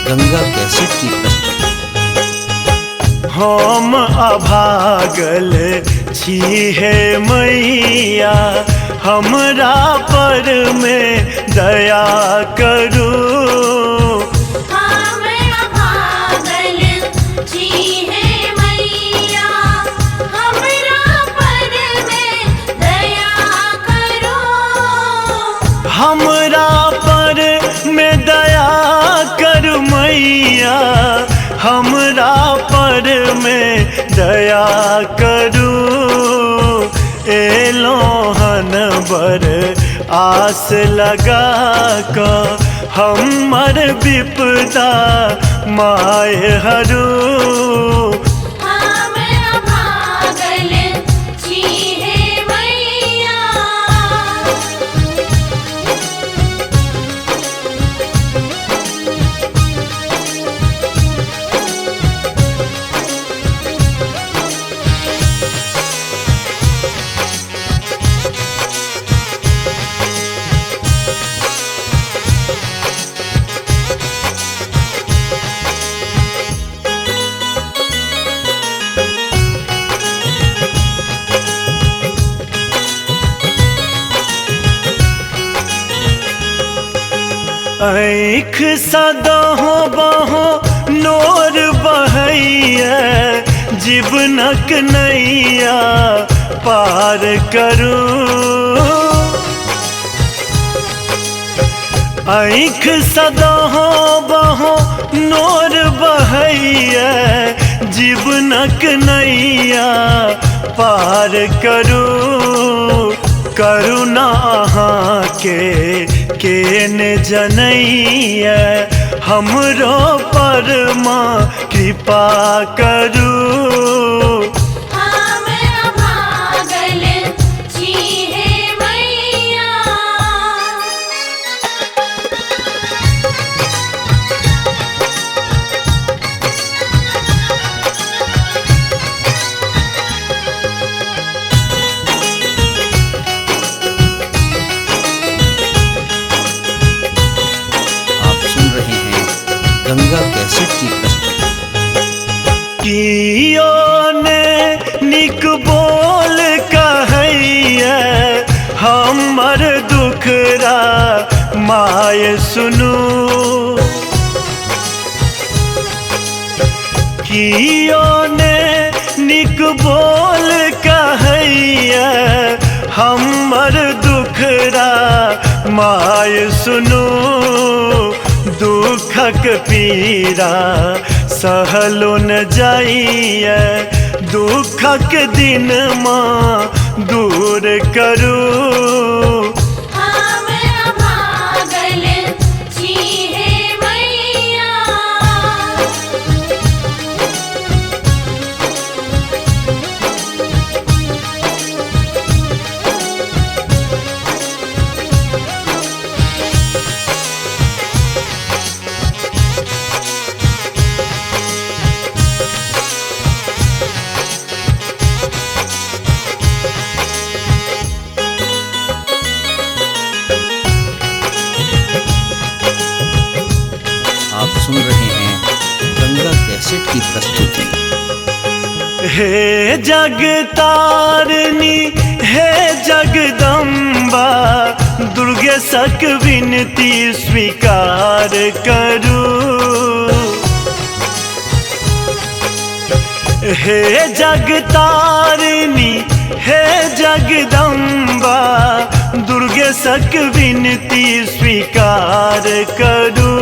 Ganga cassette की प्रस्तुति। हम अभागल छी हे मैया, हमरा पर में दया करू। हम अभागल छी हे मैया, हमरा पर में दया करो। हमरा पर में दया कर मैया, हमरा पर में दया करू। एलोहन बर आस लगा कर हमर विपदा माय हरू। हम अभागल छी हे मैया। आँख सदहो बहो नोर बहैया, जीवनक नैया पार करू। आँख सदहो बहो नोर बहैया, जीवनक नैया पार करू। करुणा अहाँ के ने जनैया, हमरो पर माँ कृपा करू। हम अभागल छी हे मैया। आप सुन रहे हैं गंगा कैसेट की प्रस्तुति। कियो ने निक बोल कहैया, हमर दुखरा माय सुनू। कियो ने निक बोल कहैया, हमर दुखरा माय सुनू। दुखक पीड़ा सहलो न जाइए, दुखक दिन माँ दूर करू। हम अभागल छी हे मैया। आप सुन रहे हैं गंगा कैसेट की प्रस्तुति। हे जगतारिणी हे जगदम्बा, दुर्गे सक विनती स्वीकार करू। हे जगतारिणी हे जगदम्बा, दुर्गे सक विनती स्वीकार करू।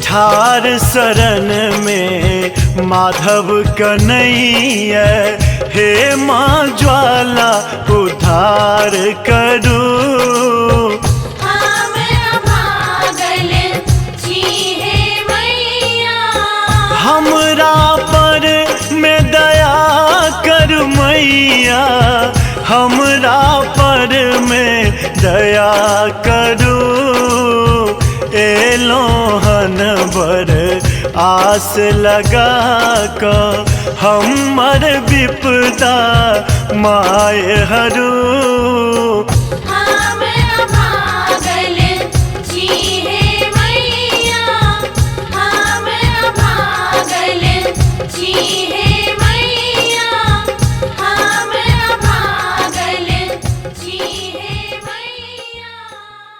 ठार शरण में माधव कन्हैया, हे माँ ज्वाला उद्धार करू। हम अभागल छी हे मैया। हमरा पर में दया कर मैया, हमरा पर में दया करू। एलोहन बर आस लगा कर हमर विपदा माय हरू।